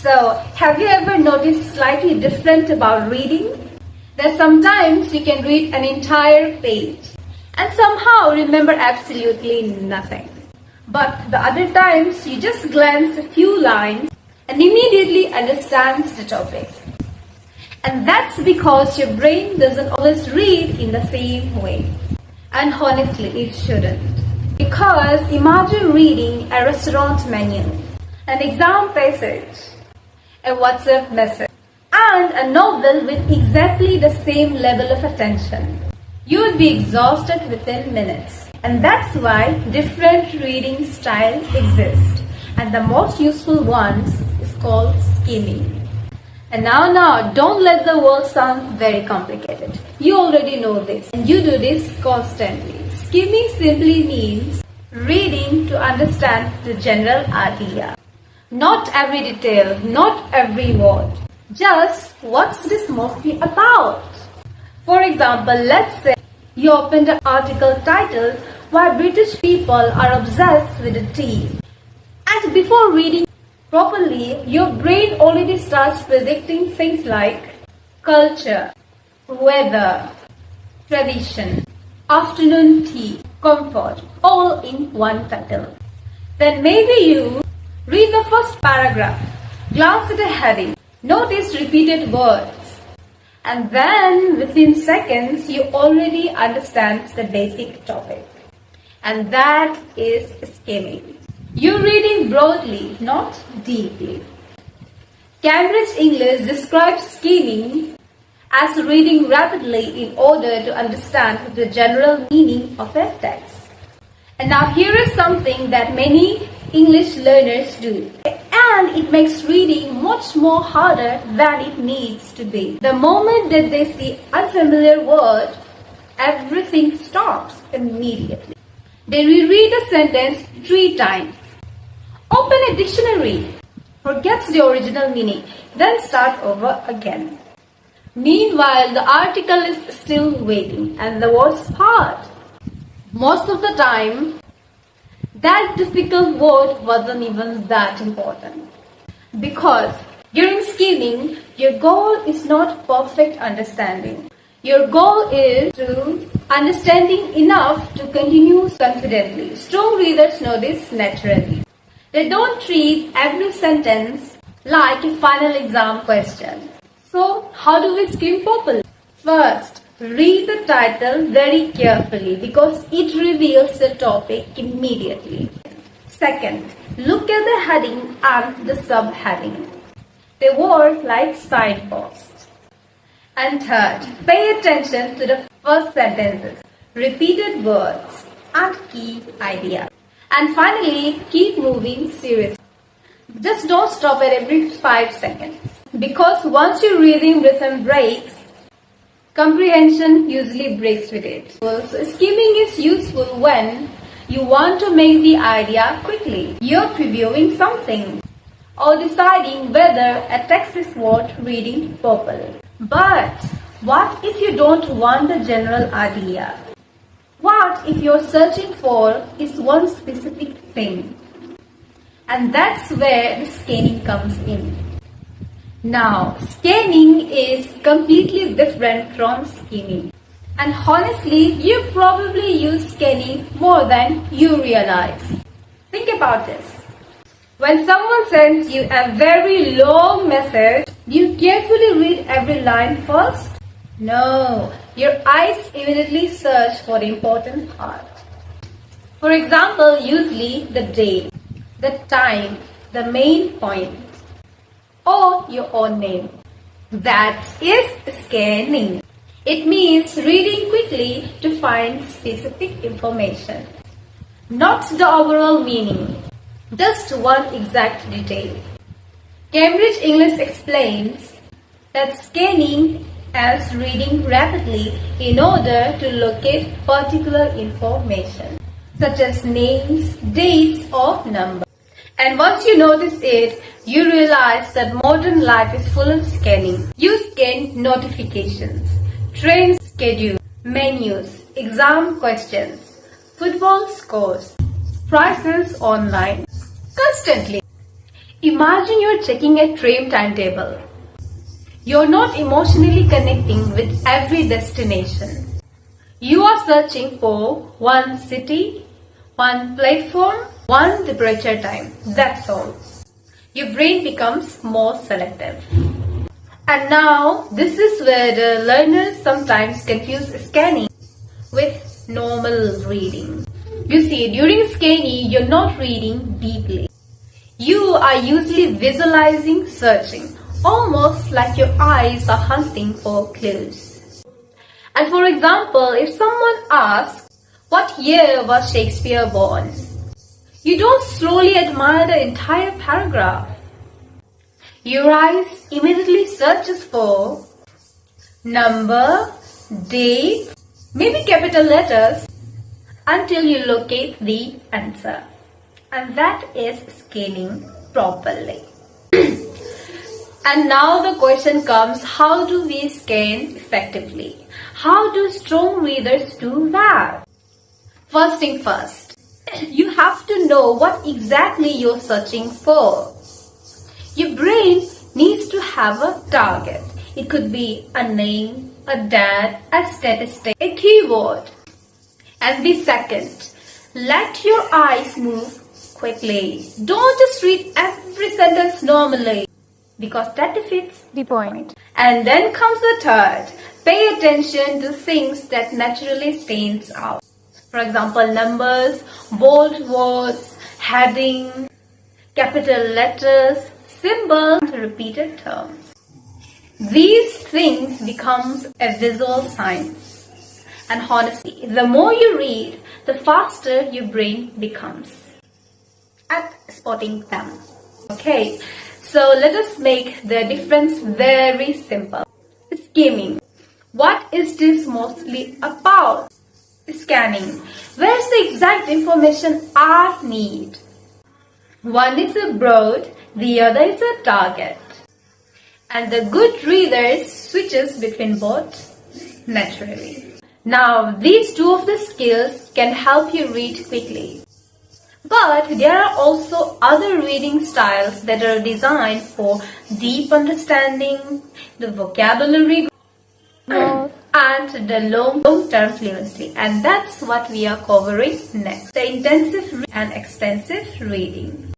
So, have you ever noticed slightly different about reading? That sometimes you can read an entire page and somehow remember absolutely nothing. But the other times you just glance a few lines and immediately understands the topic. And that's because your brain doesn't always read in the same way. And honestly, it shouldn't. Because imagine reading a restaurant menu, an exam passage, a WhatsApp message, and a novel with exactly the same level of attention. You would be exhausted within minutes. And that's why different reading styles exist. And the most useful ones is called skimming. And now, don't let the world sound very complicated. You already know this, and you do this constantly. Skimming simply means reading to understand the general idea. Not every detail, not every word. Just what's this mostly about? For example, let's say you opened an article titled Why British People Are Obsessed with the Tea. And before reading properly, your brain already starts predicting things like culture, weather, tradition, afternoon tea, comfort, all in one title. Then maybe you read the first paragraph, glance at the heading, notice repeated words, and then within seconds you already understand the basic topic. And that is skimming. You're reading broadly, not deeply. Cambridge English describes skimming as reading rapidly in order to understand the general meaning of a text. And now here is something that many English learners do. And it makes reading much more harder than it needs to be. The moment that they see unfamiliar word, everything stops immediately. They reread a sentence 3 times. Open a dictionary, forgets the original meaning, then start over again. Meanwhile, the article is still waiting, and the worst part, most of the time, that difficult word wasn't even that important. Because during skimming, your goal is not perfect understanding. Your goal is to understanding enough to continue confidently. Strong readers know this naturally. They don't treat every sentence like a final exam question. So, how do we skim properly? First, read the title very carefully because it reveals the topic immediately. Second, look at the heading and the subheading. They work like signposts. And third, pay attention to the first sentences, repeated words, and key idea. And finally, keep moving seriously. Just don't stop at every 5 seconds. Because once your reading rhythm breaks, comprehension usually breaks with it. So skimming is useful when you want to make the idea quickly. You're previewing something or deciding whether a text is worth reading properly. But what if you don't want the general idea? What if you're searching for is one specific thing? And that's where the scanning comes in. Now, scanning is completely different from skimming. And honestly, you probably use scanning more than you realize. Think about this. When someone sends you a very long message, do you carefully read every line first? No, your eyes immediately search for the important part. For example, usually the date, the time, the main point, or your own name. That is scanning. It means reading quickly to find specific information, not the overall meaning, just one exact detail. Cambridge English explains that scanning as reading rapidly in order to locate particular information, such as names, dates, or numbers. And once you notice it, you realize that modern life is full of scanning. You scan notifications, train schedule, menus, exam questions, football scores, prices online, constantly. Imagine you're checking a train timetable. You're not emotionally connecting with every destination. You are searching for one city, one platform, one departure time. That's all. Your brain becomes more selective. And now, this is where the learners sometimes confuse scanning with normal reading. You see, during scanning, you're not reading deeply. You are usually visualizing, searching, almost like your eyes are hunting for clues. And for example, if someone asks, what year was Shakespeare born? You don't slowly admire the entire paragraph. Your eyes immediately searches for number, date, maybe capital letters until you locate the answer. And that is scanning properly. And now the question comes, how do we scan effectively? How do strong readers do that? First thing first, you have to know what exactly you're searching for. Your brain needs to have a target. It could be a name, a date, a statistic, a keyword. And the second, let your eyes move quickly. Don't just read every sentence normally, because that defeats the point. And then comes the third, pay attention to things that naturally stands out. For example, numbers, bold words, heading, capital letters, symbols, repeated terms. These things becomes a visual science. And honestly, the more you read, the faster your brain becomes at spotting them. Okay, so let us make the difference very simple. Skimming. What is this mostly about? Scanning. Where's the exact information I need? One is a broad, the other is a target. And the good reader switches between both naturally. Now, these two of the skills can help you read quickly. But there are also other reading styles that are designed for deep understanding, the vocabulary, and the long-term fluency. And that's what we are covering next. The intensive and extensive reading.